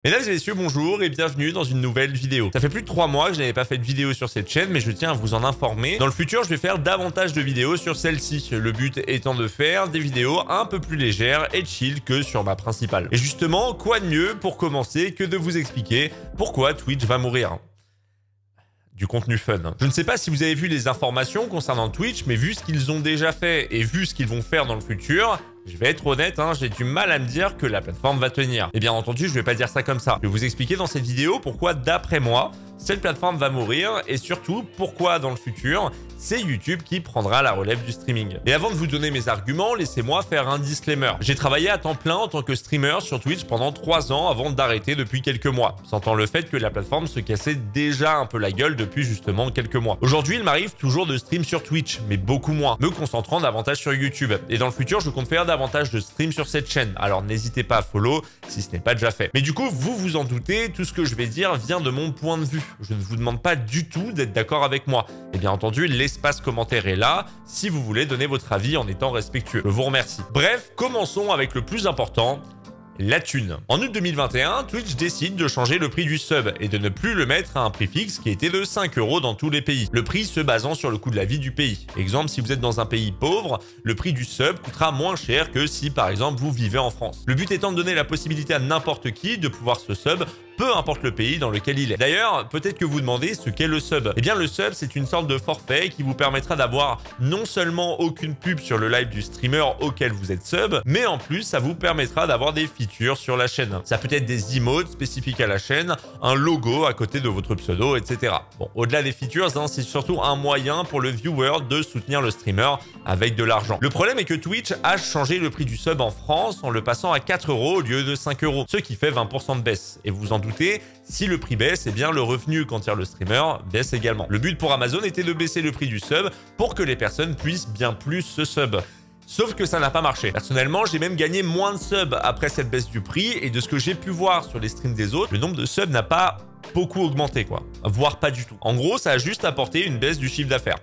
Mesdames et messieurs, bonjour et bienvenue dans une nouvelle vidéo. Ça fait plus de 3 mois que je n'avais pas fait de vidéo sur cette chaîne, mais je tiens à vous en informer. Dans le futur, je vais faire davantage de vidéos sur celle-ci. Le but étant de faire des vidéos un peu plus légères et chill que sur ma principale. Et justement, quoi de mieux pour commencer que de vous expliquer pourquoi Twitch va mourir? Du contenu fun. Je ne sais pas si vous avez vu les informations concernant Twitch, mais vu ce qu'ils ont déjà fait et vu ce qu'ils vont faire dans le futur, je vais être honnête, j'ai du mal à me dire que la plateforme va tenir. Et bien entendu, je vais pas dire ça comme ça. Je vais vous expliquer dans cette vidéo pourquoi, d'après moi, cette plateforme va mourir et surtout pourquoi dans le futur, c'est YouTube qui prendra la relève du streaming. Et avant de vous donner mes arguments, laissez-moi faire un disclaimer. J'ai travaillé à temps plein en tant que streamer sur Twitch pendant 3 ans avant d'arrêter depuis quelques mois, sentant le fait que la plateforme se cassait déjà un peu la gueule depuis justement quelques mois. Aujourd'hui, il m'arrive toujours de stream sur Twitch, mais beaucoup moins, me concentrant davantage sur YouTube. Et dans le futur, je compte faire davantage de streams sur cette chaîne, alors n'hésitez pas à follow si ce n'est pas déjà fait. Mais du coup, vous vous en doutez, tout ce que je vais dire vient de mon point de vue. Je ne vous demande pas du tout d'être d'accord avec moi. Et bien entendu, l'espace commentaire est là si vous voulez donner votre avis en étant respectueux. Je vous remercie. Bref, commençons avec le plus important, la thune. En août 2021, Twitch décide de changer le prix du sub et de ne plus le mettre à un prix fixe qui était de 5 € dans tous les pays. Le prix se basant sur le coût de la vie du pays. Exemple, si vous êtes dans un pays pauvre, le prix du sub coûtera moins cher que si par exemple vous vivez en France. Le but étant de donner la possibilité à n'importe qui de pouvoir se sub, peu importe le pays dans lequel il est. D'ailleurs, peut-être que vous demandez ce qu'est le sub. Eh bien, le sub, c'est une sorte de forfait qui vous permettra d'avoir non seulement aucune pub sur le live du streamer auquel vous êtes sub, mais en plus, ça vous permettra d'avoir des features sur la chaîne. Ça peut être des emotes spécifiques à la chaîne, un logo à côté de votre pseudo, etc. Bon, au-delà des features, c'est surtout un moyen pour le viewer de soutenir le streamer avec de l'argent. Le problème est que Twitch a changé le prix du sub en France en le passant à 4 € au lieu de 5 €, ce qui fait 20% de baisse. Et vous en doutez, si le prix baisse, eh bien le revenu qu'en tire le streamer baisse également. Le but pour Amazon était de baisser le prix du sub pour que les personnes puissent bien plus se sub. Sauf que ça n'a pas marché. Personnellement, j'ai même gagné moins de subs après cette baisse du prix et de ce que j'ai pu voir sur les streams des autres, le nombre de subs n'a pas beaucoup augmenté, voire pas du tout. En gros, ça a juste apporté une baisse du chiffre d'affaires.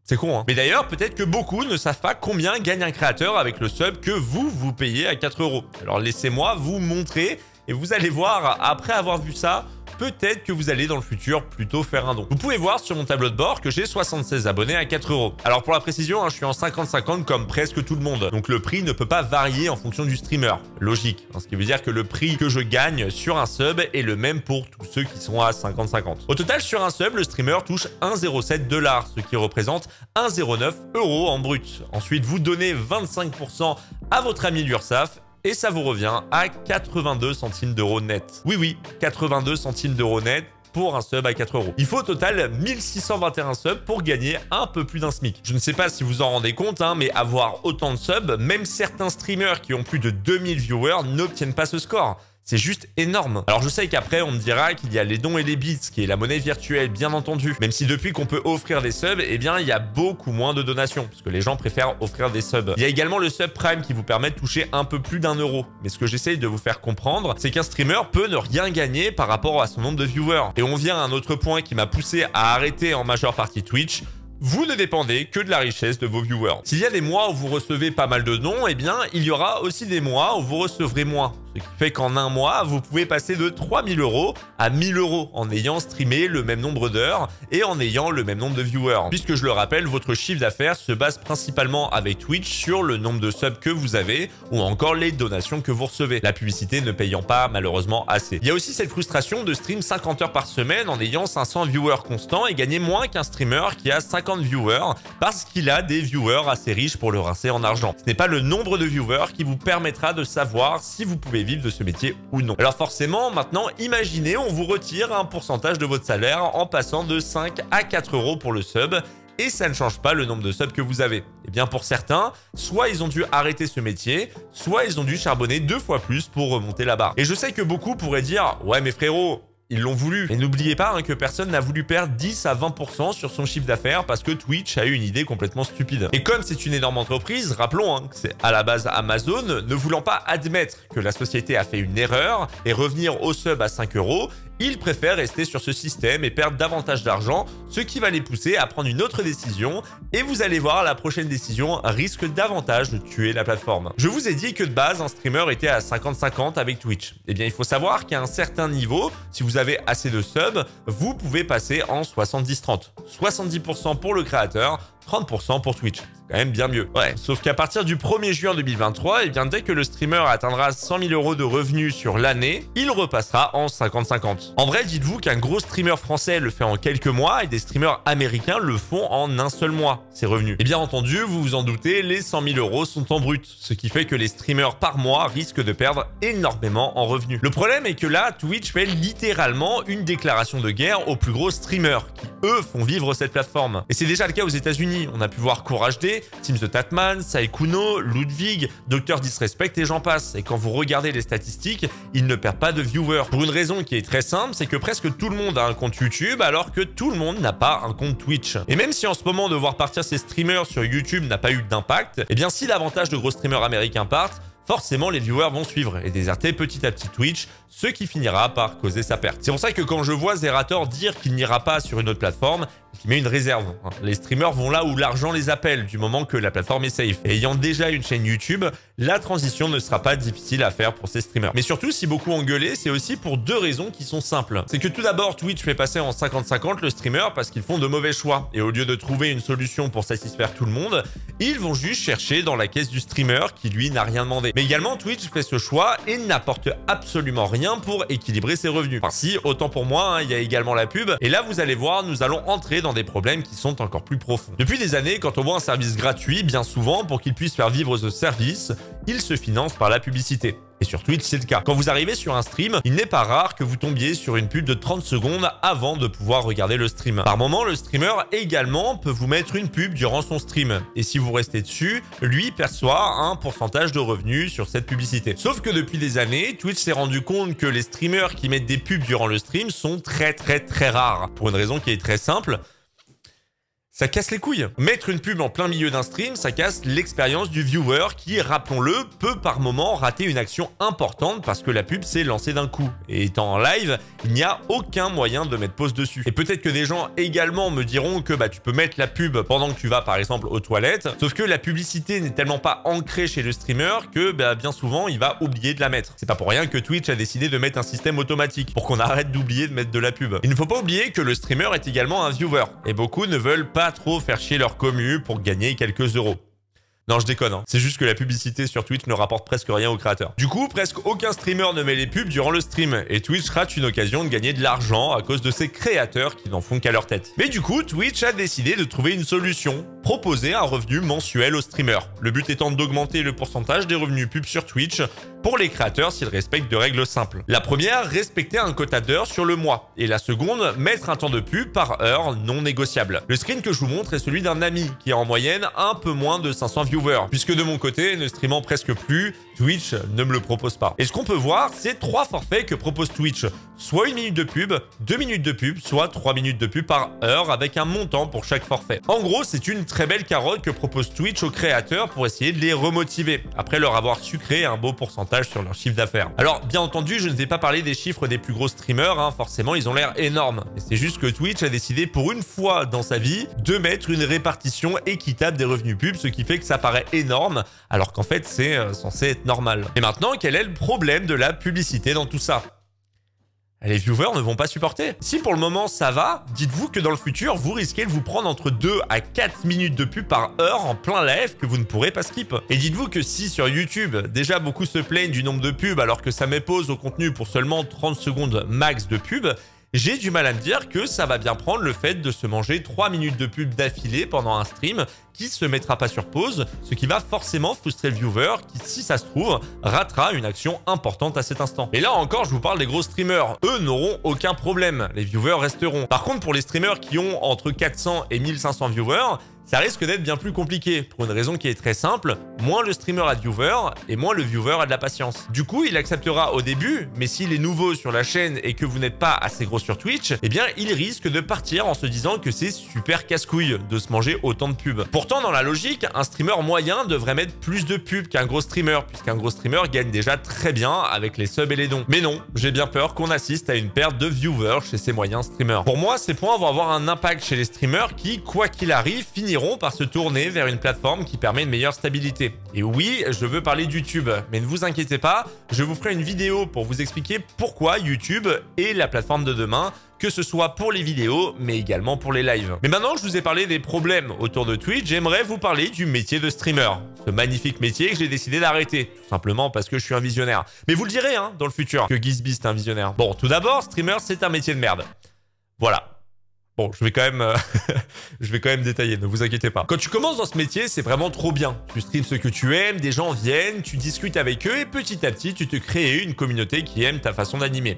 C'est con, Mais d'ailleurs, peut-être que beaucoup ne savent pas combien gagne un créateur avec le sub que vous payez à 4 €. Alors laissez-moi vous montrer et vous allez voir, après avoir vu ça, peut-être que vous allez dans le futur plutôt faire un don. Vous pouvez voir sur mon tableau de bord que j'ai 76 abonnés à 4 €. Alors pour la précision, je suis en 50-50 comme presque tout le monde. Donc le prix ne peut pas varier en fonction du streamer. Logique. Ce qui veut dire que le prix que je gagne sur un sub est le même pour tous ceux qui sont à 50-50. Au total, sur un sub, le streamer touche 1,07 $, ce qui représente 1,09 € en brut. Ensuite, vous donnez 25% à votre ami l'URSSAF et ça vous revient à 82 centimes d'euros net. Oui, 82 centimes d'euros net pour un sub à 4 €. Il faut au total 1621 subs pour gagner un peu plus d'un SMIC. Je ne sais pas si vous en rendez compte, mais avoir autant de subs, même certains streamers qui ont plus de 2000 viewers n'obtiennent pas ce score. C'est juste énorme. Alors je sais qu'après on me dira qu'il y a les dons et les bits, qui est la monnaie virtuelle bien entendu. Même si depuis qu'on peut offrir des subs, eh bien il y a beaucoup moins de donations, parce que les gens préfèrent offrir des subs. Il y a également le sub prime qui vous permet de toucher un peu plus d'1 €. Mais ce que j'essaye de vous faire comprendre, c'est qu'un streamer peut ne rien gagner par rapport à son nombre de viewers. Et on vient à un autre point qui m'a poussé à arrêter en majeure partie Twitch. Vous ne dépendez que de la richesse de vos viewers. S'il y a des mois où vous recevez pas mal de dons, eh bien, il y aura aussi des mois où vous recevrez moins. Ce qui fait qu'en un mois, vous pouvez passer de 3000 € à 1000 € en ayant streamé le même nombre d'heures et en ayant le même nombre de viewers. Puisque je le rappelle, votre chiffre d'affaires se base principalement avec Twitch sur le nombre de subs que vous avez ou encore les donations que vous recevez. La publicité ne payant pas malheureusement assez. Il y a aussi cette frustration de stream 50 heures par semaine en ayant 500 viewers constants et gagner moins qu'un streamer qui a 50 viewers parce qu'il a des viewers assez riches pour le rincer en argent. Ce n'est pas le nombre de viewers qui vous permettra de savoir si vous pouvez vivre de ce métier ou non. Alors forcément, maintenant, imaginez, on vous retire un pourcentage de votre salaire en passant de 5 à 4 € pour le sub et ça ne change pas le nombre de subs que vous avez. Eh bien pour certains, soit ils ont dû arrêter ce métier, soit ils ont dû charbonner 2 fois plus pour remonter la barre. Et je sais que beaucoup pourraient dire « Ouais mais frérot, ils l'ont voulu. » Et n'oubliez pas que personne n'a voulu perdre 10 à 20% sur son chiffre d'affaires parce que Twitch a eu une idée complètement stupide. Et comme c'est une énorme entreprise, rappelons que c'est à la base Amazon, ne voulant pas admettre que la société a fait une erreur et revenir au sub à 5 €, ils préfèrent rester sur ce système et perdre davantage d'argent, ce qui va les pousser à prendre une autre décision, et vous allez voir, la prochaine décision risque davantage de tuer la plateforme. Je vous ai dit que de base, un streamer était à 50-50 avec Twitch. Eh bien, il faut savoir qu'à un certain niveau, si vous avez assez de subs, vous pouvez passer en 70-30. 70% pour le créateur, 30% pour Twitch. C'est quand même bien mieux. Ouais, sauf qu'à partir du 1er juin 2023, eh bien, dès que le streamer atteindra 100 000 € de revenus sur l'année, il repassera en 50-50. En vrai, dites-vous qu'un gros streamer français le fait en quelques mois et des streamers américains le font en un seul mois, ces revenus. Et bien entendu, vous vous en doutez, les 100 000 € sont en brut, ce qui fait que les streamers par mois risquent de perdre énormément en revenus. Le problème est que là, Twitch fait littéralement une déclaration de guerre aux plus gros streamers, qui eux font vivre cette plateforme. Et c'est déjà le cas aux États-Unis. On a pu voir Courage D, Team the Tatman, Saikuno, Ludwig, Dr Disrespect et j'en passe. Et quand vous regardez les statistiques, ils ne perdent pas de viewers. Pour une raison qui est très simple, c'est que presque tout le monde a un compte YouTube alors que tout le monde n'a pas un compte Twitch. Et même si en ce moment de voir partir ces streamers sur YouTube n'a pas eu d'impact, eh bien si davantage de gros streamers américains partent, forcément les viewers vont suivre et déserter petit à petit Twitch, ce qui finira par causer sa perte. C'est pour ça que quand je vois Zerator dire qu'il n'ira pas sur une autre plateforme, il met une réserve. Les streamers vont là où l'argent les appelle, du moment que la plateforme est safe. Et ayant déjà une chaîne YouTube, la transition ne sera pas difficile à faire pour ces streamers. Mais surtout, si beaucoup ont gueulé, c'est aussi pour deux raisons qui sont simples. C'est que tout d'abord, Twitch fait passer en 50-50 le streamer parce qu'ils font de mauvais choix. Et au lieu de trouver une solution pour satisfaire tout le monde, ils vont juste chercher dans la caisse du streamer qui lui n'a rien demandé. Mais également, Twitch fait ce choix et n'apporte absolument rien pour équilibrer ses revenus. Enfin si, autant pour moi, il y a également la pub. Et là, vous allez voir, nous allons entrer dans des problèmes qui sont encore plus profonds. Depuis des années, quand on voit un service gratuit, bien souvent, pour qu'il puisse faire vivre ce service, il se finance par la publicité. Et sur Twitch, c'est le cas. Quand vous arrivez sur un stream, il n'est pas rare que vous tombiez sur une pub de 30 secondes avant de pouvoir regarder le stream. Par moment, le streamer également peut vous mettre une pub durant son stream. Et si vous restez dessus, lui perçoit un pourcentage de revenus sur cette publicité. Sauf que depuis des années, Twitch s'est rendu compte que les streamers qui mettent des pubs durant le stream sont très rares. Pour une raison qui est très simple. Ça casse les couilles. Mettre une pub en plein milieu d'un stream, ça casse l'expérience du viewer qui, rappelons-le, peut par moment rater une action importante parce que la pub s'est lancée d'un coup. Et étant en live, il n'y a aucun moyen de mettre pause dessus. Et peut-être que des gens également me diront que tu peux mettre la pub pendant que tu vas par exemple aux toilettes, sauf que la publicité n'est tellement pas ancrée chez le streamer que bien souvent il va oublier de la mettre. C'est pas pour rien que Twitch a décidé de mettre un système automatique pour qu'on arrête d'oublier de mettre de la pub. Il ne faut pas oublier que le streamer est également un viewer et beaucoup ne veulent pas trop faire chier leur commu pour gagner quelques euros. Non, je déconne, hein. C'est juste que la publicité sur Twitch ne rapporte presque rien aux créateurs. Du coup, presque aucun streamer ne met les pubs durant le stream, et Twitch rate une occasion de gagner de l'argent à cause de ses créateurs qui n'en font qu'à leur tête. Mais du coup, Twitch a décidé de trouver une solution, proposer un revenu mensuel aux streamers. Le but étant d'augmenter le pourcentage des revenus pubs sur Twitch pour les créateurs s'ils respectent de règles simples. La première, respecter un quota d'heures sur le mois, et la seconde, mettre un temps de pub par heure non négociable. Le screen que je vous montre est celui d'un ami qui a en moyenne un peu moins de 500 viewers. Puisque de mon côté, ne streamant presque plus, Twitch ne me le propose pas. Et ce qu'on peut voir, c'est 3 forfaits que propose Twitch. Soit 1 minute de pub, 2 minutes de pub, soit 3 minutes de pub par heure avec un montant pour chaque forfait. En gros, c'est une très belle carotte que propose Twitch aux créateurs pour essayer de les remotiver, après leur avoir sucré un beau pourcentage sur leur chiffre d'affaires. Alors, bien entendu, je ne vais pas parler des chiffres des plus gros streamers, hein, forcément, ils ont l'air énormes. Et c'est juste que Twitch a décidé pour une fois dans sa vie de mettre une répartition équitable des revenus pubs, ce qui fait que ça paraît énorme, alors qu'en fait, c'est censé être normal. Et maintenant, quel est le problème de la publicité dans tout ça ? Les viewers ne vont pas supporter. Si pour le moment ça va, dites-vous que dans le futur, vous risquez de vous prendre entre 2 à 4 minutes de pub par heure en plein live que vous ne pourrez pas skip. Et dites-vous que si sur YouTube, déjà beaucoup se plaignent du nombre de pubs alors que ça met pause au contenu pour seulement 30 secondes max de pub, j'ai du mal à me dire que ça va bien prendre le fait de se manger 3 minutes de pub d'affilée pendant un stream qui se mettra pas sur pause, ce qui va forcément frustrer le viewer qui, si ça se trouve, ratera une action importante à cet instant. Et là encore, je vous parle des gros streamers. Eux n'auront aucun problème. Les viewers resteront. Par contre, pour les streamers qui ont entre 400 et 1500 viewers, ça risque d'être bien plus compliqué, pour une raison qui est très simple, moins le streamer a de viewers, et moins le viewer a de la patience. Du coup, il acceptera au début, mais s'il est nouveau sur la chaîne et que vous n'êtes pas assez gros sur Twitch, eh bien, il risque de partir en se disant que c'est super casse-couille de se manger autant de pubs. Pourtant, dans la logique, un streamer moyen devrait mettre plus de pubs qu'un gros streamer, puisqu'un gros streamer gagne déjà très bien avec les subs et les dons. Mais non, j'ai bien peur qu'on assiste à une perte de viewers chez ces moyens streamers. Pour moi, ces points vont avoir un impact chez les streamers qui, quoi qu'il arrive, finiront par se tourner vers une plateforme qui permet une meilleure stabilité. Et oui, je veux parler de YouTube, mais ne vous inquiétez pas, je vous ferai une vidéo pour vous expliquer pourquoi YouTube est la plateforme de demain, que ce soit pour les vidéos, mais également pour les lives. Mais maintenant que je vous ai parlé des problèmes autour de Twitch, j'aimerais vous parler du métier de streamer. Ce magnifique métier que j'ai décidé d'arrêter, tout simplement parce que je suis un visionnaire. Mais vous le direz, hein, dans le futur, que Gizby c'est un visionnaire. Bon, tout d'abord, streamer c'est un métier de merde. Voilà. Bon, je vais quand même détailler, ne vous inquiétez pas. Quand tu commences dans ce métier, c'est vraiment trop bien. Tu streams ce que tu aimes, des gens viennent, tu discutes avec eux et petit à petit, tu te crées une communauté qui aime ta façon d'animer.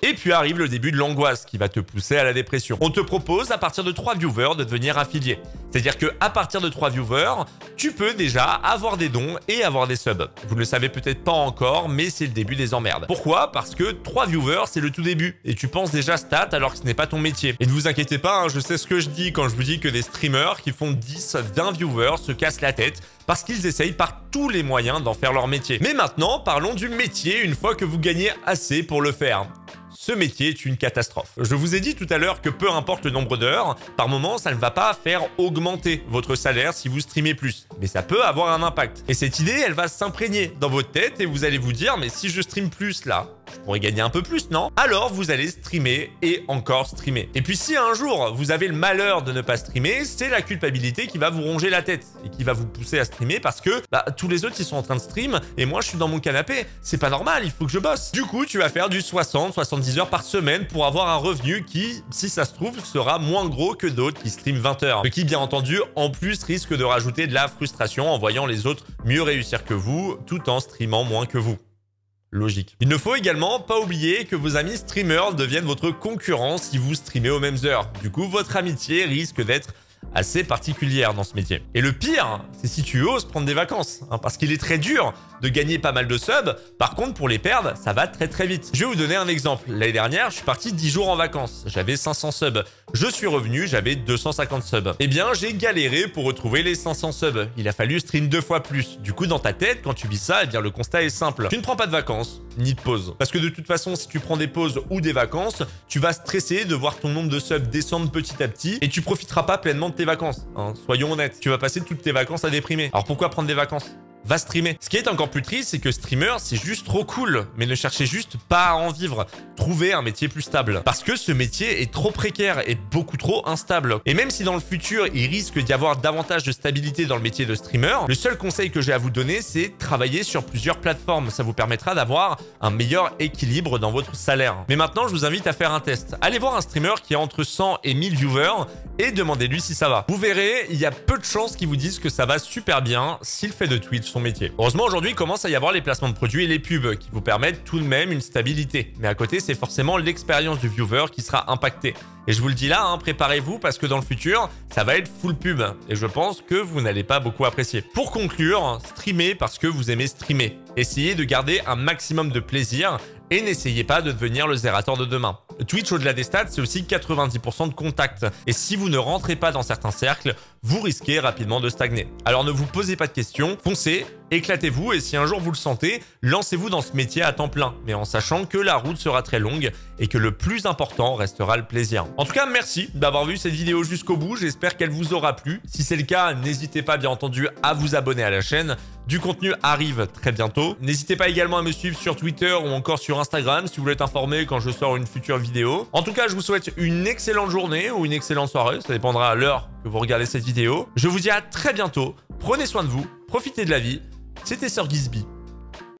Et puis arrive le début de l'angoisse qui va te pousser à la dépression. On te propose à partir de 3 viewers de devenir affilié. C'est-à-dire que à partir de 3 viewers, tu peux déjà avoir des dons et avoir des subs. Vous ne le savez peut-être pas encore, mais c'est le début des emmerdes. Pourquoi? Parce que 3 viewers, c'est le tout début. Et tu penses déjà stats alors que ce n'est pas ton métier. Et ne vous inquiétez pas, hein, je sais ce que je dis quand je vous dis que des streamers qui font 10, 20 viewers se cassent la tête parce qu'ils essayent par tous les moyens d'en faire leur métier. Mais maintenant, parlons du métier une fois que vous gagnez assez pour le faire. Ce métier est une catastrophe. Je vous ai dit tout à l'heure que peu importe le nombre d'heures, par moment, ça ne va pas faire augmenter votre salaire si vous streamez plus. Mais ça peut avoir un impact. Et cette idée, elle va s'imprégner dans votre tête et vous allez vous dire, mais si je stream plus là, je pourrais gagner un peu plus, non? Alors vous allez streamer et encore streamer. Et puis si un jour vous avez le malheur de ne pas streamer, c'est la culpabilité qui va vous ronger la tête et qui va vous pousser à streamer parce que tous les autres ils sont en train de stream et moi je suis dans mon canapé. C'est pas normal, il faut que je bosse. Du coup tu vas faire du 60-70 heures par semaine pour avoir un revenu qui, si ça se trouve, sera moins gros que d'autres qui streament 20 heures. Ce qui bien entendu en plus risque de rajouter de la frustration en voyant les autres mieux réussir que vous tout en streamant moins que vous. Logique. Il ne faut également pas oublier que vos amis streamers deviennent votre concurrent si vous streamez aux mêmes heures. Du coup, votre amitié risque d'être assez particulière dans ce métier. Et le pire, c'est si tu oses prendre des vacances, hein, parce qu'il est très dur de gagner pas mal de subs. Par contre, pour les perdre, ça va très très vite. Je vais vous donner un exemple. L'année dernière, je suis parti 10 jours en vacances. J'avais 500 subs. Je suis revenu, j'avais 250 subs. Eh bien, j'ai galéré pour retrouver les 500 subs. Il a fallu stream 2 fois plus. Du coup, dans ta tête, quand tu vis ça, eh bien, le constat est simple. Tu ne prends pas de vacances, ni de pauses. Parce que de toute façon, si tu prends des pauses ou des vacances, tu vas stresser de voir ton nombre de subs descendre petit à petit et tu profiteras pas pleinement de tes vacances. Hein, soyons honnêtes. Tu vas passer toutes tes vacances à déprimer. Alors pourquoi prendre des vacances ? Va streamer. Ce qui est encore plus triste, c'est que streamer, c'est juste trop cool. Mais ne cherchez juste pas à en vivre. Trouvez un métier plus stable. Parce que ce métier est trop précaire et beaucoup trop instable. Et même si dans le futur, il risque d'y avoir davantage de stabilité dans le métier de streamer, le seul conseil que j'ai à vous donner, c'est travailler sur plusieurs plateformes. Ça vous permettra d'avoir un meilleur équilibre dans votre salaire. Mais maintenant, je vous invite à faire un test. Allez voir un streamer qui a entre 100 et 1000 viewers et demandez-lui si ça va. Vous verrez, il y a peu de chances qu'il vous dise que ça va super bien s'il fait de Twitch son métier. Heureusement, aujourd'hui, il commence à y avoir les placements de produits et les pubs qui vous permettent tout de même une stabilité. Mais à côté, c'est forcément l'expérience du viewer qui sera impactée. Et je vous le dis là, hein, préparez-vous parce que dans le futur, ça va être full pub. Et je pense que vous n'allez pas beaucoup apprécier. Pour conclure, streamez parce que vous aimez streamer. Essayez de garder un maximum de plaisir et n'essayez pas de devenir le zérateur de demain. Twitch, au-delà des stats, c'est aussi 90% de contacts. Et si vous ne rentrez pas dans certains cercles, vous risquez rapidement de stagner. Alors ne vous posez pas de questions, foncez, éclatez-vous et si un jour vous le sentez, lancez-vous dans ce métier à temps plein, mais en sachant que la route sera très longue et que le plus important restera le plaisir. En tout cas, merci d'avoir vu cette vidéo jusqu'au bout, j'espère qu'elle vous aura plu. Si c'est le cas, n'hésitez pas bien entendu à vous abonner à la chaîne. Du contenu arrive très bientôt. N'hésitez pas également à me suivre sur Twitter ou encore sur Instagram si vous voulez être informé quand je sors une future vidéo. En tout cas, je vous souhaite une excellente journée ou une excellente soirée, ça dépendra à l'heure que vous regardez cette vidéo. Je vous dis à très bientôt, prenez soin de vous, profitez de la vie. C'était Sir Gizby.